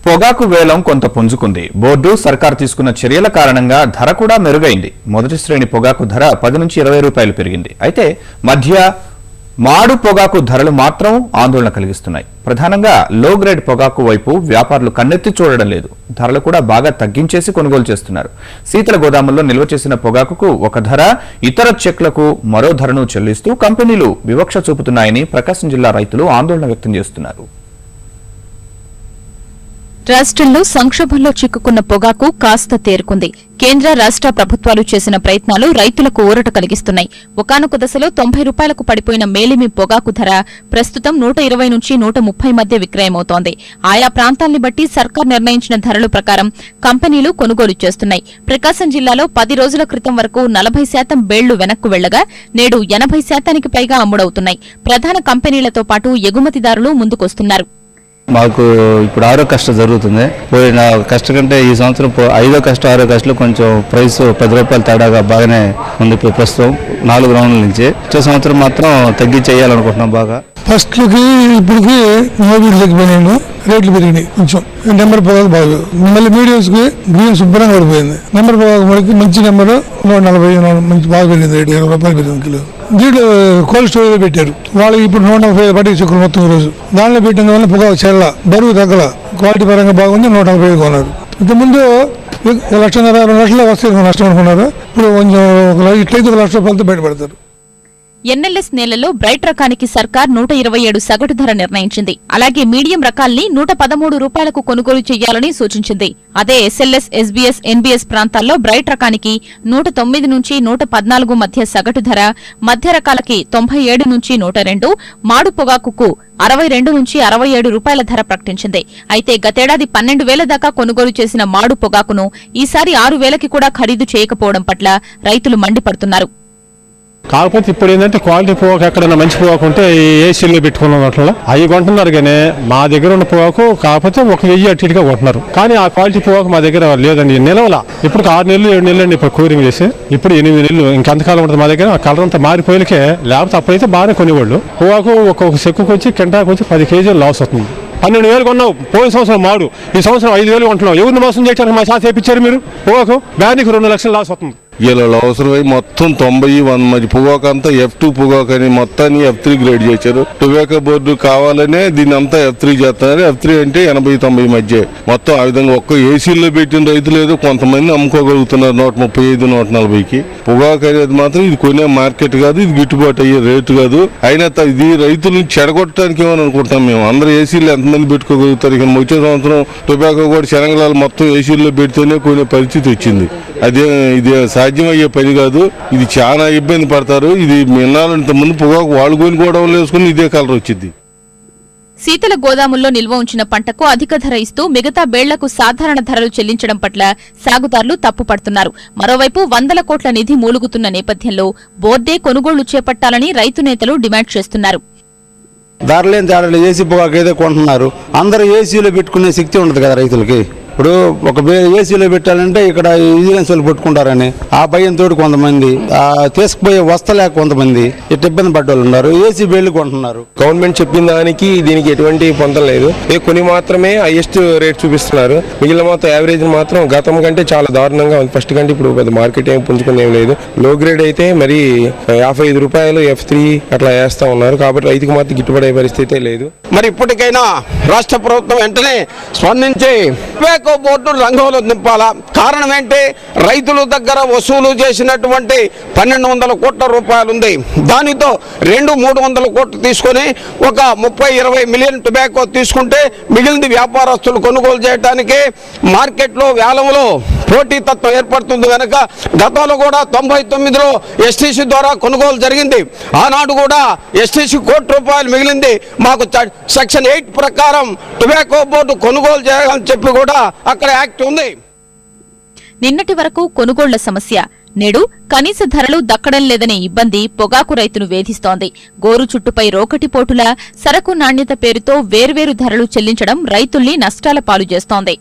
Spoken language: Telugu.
పొగాకు వేలం కొంత పుంజుకుంది. బోర్డు సర్కార్ తీసుకున్న చర్యల కారణంగా ధర కూడా మెరుగైంది. మొదటి శ్రేణి పొగాకు ధర 10 నుంచి 20 రూపాయలు పెరిగింది. అయితే మధ్య మాడు పొగాకు ధరలు మాత్రం ఆందోళన కలిగిస్తున్నాయి. ప్రధానంగా లో గ్రేడ్ పొగాకు వైపు వ్యాపారులు కన్నెత్తి చూడడం లేదు. ధరలు కూడా బాగా తగ్గించేసి కొనుగోలు చేస్తున్నారు. శీతల గోదాముల్లో నిల్వ చేసిన పొగాకుకు ఒక ధర, ఇతర చెక్లకు మరో ధరను చెల్లిస్తూ కంపెనీలు వివక్ష చూపుతున్నాయని ప్రకాశం జిల్లా రైతులు ఆందోళన వ్యక్తం చేస్తున్నారు. రాష్ట్రంలో సంక్షోభంలో చిక్కుకున్న పొగాకు కాస్త తేరుకుంది. కేంద్ర రాష్ట్ర ప్రభుత్వాలు చేసిన ప్రయత్నాలు రైతులకు ఊరట కలిగిస్తున్నాయి. ఒకానొక దశలో 90 రూపాయలకు పడిపోయిన మేలిమి పొగాకు ధర ప్రస్తుతం 120 నుంచి 130 మధ్య విక్రయమవుతోంది. ఆయా ప్రాంతాల్ని బట్టి సర్కార్ నిర్ణయించిన ధరల ప్రకారం కంపెనీలు కొనుగోలు చేస్తున్నాయి. ప్రకాశం జిల్లాలో 10 రోజుల క్రితం వరకు 40% బేళ్లు వెనక్కు వెళ్లగా నేడు 80% పైగా అమ్ముడవుతున్నాయి. ప్రధాన కంపెనీలతో పాటు ఎగుమతిదారులు ముందుకొస్తున్నారు. మాకు ఇప్పుడు 6వ కష్ట జరుగుతుంది. పోయిన కష్ట కంటే ఈ సంవత్సరం 5వ కష్ట 6వ కష్టలో కొంచెం ప్రైస్ 10 రూపాయలు తేడాగా బాగానే ఉంది. ప్రస్తుతం 4 రౌండ్ల నుంచి వచ్చే సంవత్సరం మాత్రం తగ్గించేయాలనుకుంటున్నాం. బాగా ఫస్ట్కి ఇప్పటికి నోబీలు తగ్గిపోయినాయి, రేట్లు పెరిగినాయి. కొంచెం నెంబర్ పొగాకు బాగా, మళ్ళీ మీడియంస్ కి గ్రీన్ శుభ్రంగా పడిపోయింది. నెంబర్ పొగాకు మనకి మంచి నెంబర్ 140 మంచి బాగా పెరిగింది. రేటు 20 రూపాయలు పెరిగింది కిలో. దీంట్లో కోల్డ్ స్టోరేజ్ పెట్టారు. వాళ్ళకి ఇప్పుడు 140 పట్టి చెక్కులు మొత్తం రోజు దానిలో పెట్టిన వల్ల పొగాకు చెల్ల బరువు తగ్గల, క్వాలిటీ పరంగా బాగుంది. 145 కొన్నారు. ఇంతకుముందు 1,50,000 2 లక్షలు వస్తే నష్టం అనుకున్నారు. ఇప్పుడు కొంచెం ఇట్లయితే 1 లక్ష రూపాయలతో బయటపడతారు. ఎన్ఎల్ఎస్ నేలలో బ్రైట్ రకానికి సర్కార్ 127 సగటు ధర నిర్ణయించింది. అలాగే మీడియం రకాల్ని 113 రూపాయలకు కొనుగోలు చేయాలని సూచించింది. అదే ఎస్ఎల్ఎస్, ఎస్బీఎస్, ఎన్బీఎస్ ప్రాంతాల్లో బ్రైట్ రకానికి 109 నుంచి 114 మధ్య సగటు ధర, మధ్య రకాలకి 97 నుంచి 102, మాడు పొగాకుకు 62 నుంచి 67 రూపాయల ధర ప్రకటించింది. అయితే గతేడాది 12,000 దాకా కొనుగోలు చేసిన మాడు పొగాకును ఈసారి 6,000కి కూడా ఖరీదు చేయకపోవడం పట్ల రైతులు మండిపడుతున్నారు. కాకపోతే ఇప్పుడు ఏంటంటే క్వాలిటీ పొగాకు ఎక్కడైనా మంచి పొగాకు ఉంటే ఏసీలో పెట్టుకున్న వాటిలో అవి కొంటున్నారు. కానీ మా దగ్గర ఉన్న పొగాకు కాకపోతే 1,000 అటు ఇటుగా కొంటున్నారు. కానీ ఆ క్వాలిటీ పొగాకు మా దగ్గర లేదండి. నిలవలా. ఇప్పుడు 6 నెలలు 7 నెలలు అండి ఇప్పుడు కూరింగ్ చేసి. ఇప్పుడు 8 నెలలు ఇంకెంతకాలం ఉంటుంది మా దగ్గర. ఆ కలర్ అంతా మారిపోయినకే, లేకపోతే అప్పుడైతే బాగానే కొనేవాళ్ళు. పొగాకు ఒక్కొక్క చెక్కుకు వచ్చి కింటాకు వచ్చి 10 కేజీలు లాస్ అవుతుంది. 12,000 కొన్నావు పోయిన సంవత్సరం మాడు, ఈ సంవత్సరం 5,000 కొంటున్నావు. ఎవరిని మోసం చేయడానికి మా శాతం వేయించారు మీరు? పొగాకు బ్యానికి 2 లక్షలు లాస్ అవుతుంది. ఇలా అవసరమై మొత్తం 90-100 మధ్య పొగాకు అంతా F2 పొగాకు అని మొత్తాన్ని F3 గ్రేడ్ చేశారు. టొబాకో బోర్డు కావాలనే దీన్ని అంతా F3 చేస్తున్నారు. F3 అంటే 80-90 మధ్య మొత్తం. ఆ విధంగా ఒక్క ఏసీలో పెట్టిన రైతులు ఏదో కొంతమంది అమ్ముకోగలుగుతున్నారు 135-140కి. పొగాకు అనేది మాత్రం ఇది కొనే మార్కెట్ కాదు, ఇది గిట్టుబాటు అయ్యే రేటు కాదు. అయినా ఇది రైతులను చెడగొట్టడానికి ఏమని అనుకుంటాం మేము. అందరూ ఏసీలు ఎంతమంది పెట్టుకోగలుగుతారు? ఇక వచ్చే సంవత్సరం టొబాకో కూడా శనగలాలు మొత్తం ఏసీల్లో పెడితేనే కొనే పరిస్థితి వచ్చింది. ఇదే సాధ్యమయ్యే పని కాదు. ఇది చాలా ఇబ్బంది పడతారు. ఇది మిన్నాళ్ళంత ముందు పొగాకు వాళ్ళు కొని గోడవలు వేసుకుని ఇదే కలర్ వచ్చింది. శీతల గోదాముల్లో నిల్వ ఉంచిన పంటకు అధిక ధర ఇస్తూ మిగతా బేళ్లకు సాధారణ ధరలు చెల్లించడం పట్ల సాగుదారులు తప్పుపడుతున్నారు. మరోవైపు 100 కోట్ల నిధి మూలుగుతున్న నేపథ్యంలో బోర్డే కొనుగోళ్లు చేపట్టాలని రైతు నేతలు డిమాండ్ చేస్తున్నారు. ధరలేని తేడాలు ఏసీ పొగాకు ఏదో కొంటున్నారు. అందరూ ఏసీలో పెట్టుకునే శక్తి ఉండదు కదా రైతులకి. ఇప్పుడు ఒక ఏసీలో పెట్టాలంటే ఇక్కడ విజిలెన్స్ వాళ్ళు పెట్టుకుంటారని ఆ భయంతో కొంతమంది తీసుకుపోయే వస్తలేక కొంతమంది ఇట్లా ఇబ్బంది పడ్డోళ్ళు ఉన్నారు. ఏసీ బేళ్లు కొంటున్నారు. గవర్నమెంట్ చెప్పిన దానికి దీనికి ఎటువంటి పొందం లేదు. కొన్ని మాత్రమే హైయెస్ట్ రేట్ చూపిస్తున్నారు. మిగిలిన మొత్తం యావరేజ్ మాత్రం గతం కంటే చాలా దారుణంగా ఉంది. ఫస్ట్ కంటే ఇప్పుడు పెద్ద మార్కెట్ ఏం పుంజుకుని ఏం లేదు. లో గ్రేడ్ అయితే మరి 55 రూపాయలు F3 అట్లా వేస్తా ఉన్నారు. కాబట్టి రైతుకు మాత్రం గిట్టుబడే పరిస్థితే లేదు. మరి ఇప్పటికైనా రాష్ట్ర ప్రభుత్వం వెంటనే స్పందించి బోర్డు రంగంలో నింపాలా. కారణం ఏంటి? రైతుల దగ్గర వసూలు చేసినటువంటి 1,200 కోట్ల రూపాయలు ఉంది. దానితో 200-300 కోట్లు తీసుకొని ఒక 30-20 మిలియన్ టొబాకో తీసుకుంటే మిగిలింది వ్యాపారస్తులు కొనుగోలు చేయడానికి మార్కెట్లో వేలంలో పోటీతత్వం ఏర్పడుతుంది. కనుక గతంలో కూడా 99లో ఎస్టీసీ ద్వారా కొనుగోలు జరిగింది. ఆనాడు కూడా ఎస్టీసీ ₹1,00,00,000 మిగిలింది. మాకు సెక్షన్ 8 ప్రకారం టొబాకో బోర్డు కొనుగోలు చేయాలని చెప్పి కూడా అక్కడ యాక్ట్ ఉంది. నిన్నటి వరకు కొనుగోళ్ల సమస్య, నేడు కనీస ధరలు దక్కడం లేదనే ఇబ్బంది పొగాకు రైతును వేధిస్తోంది. గోరు చుట్టుపై రోకటిపోటులా సరకు నాణ్యత పేరుతో వేర్వేరు ధరలు చెల్లించడం రైతుల్ని నష్టాల పాలు చేస్తోంది.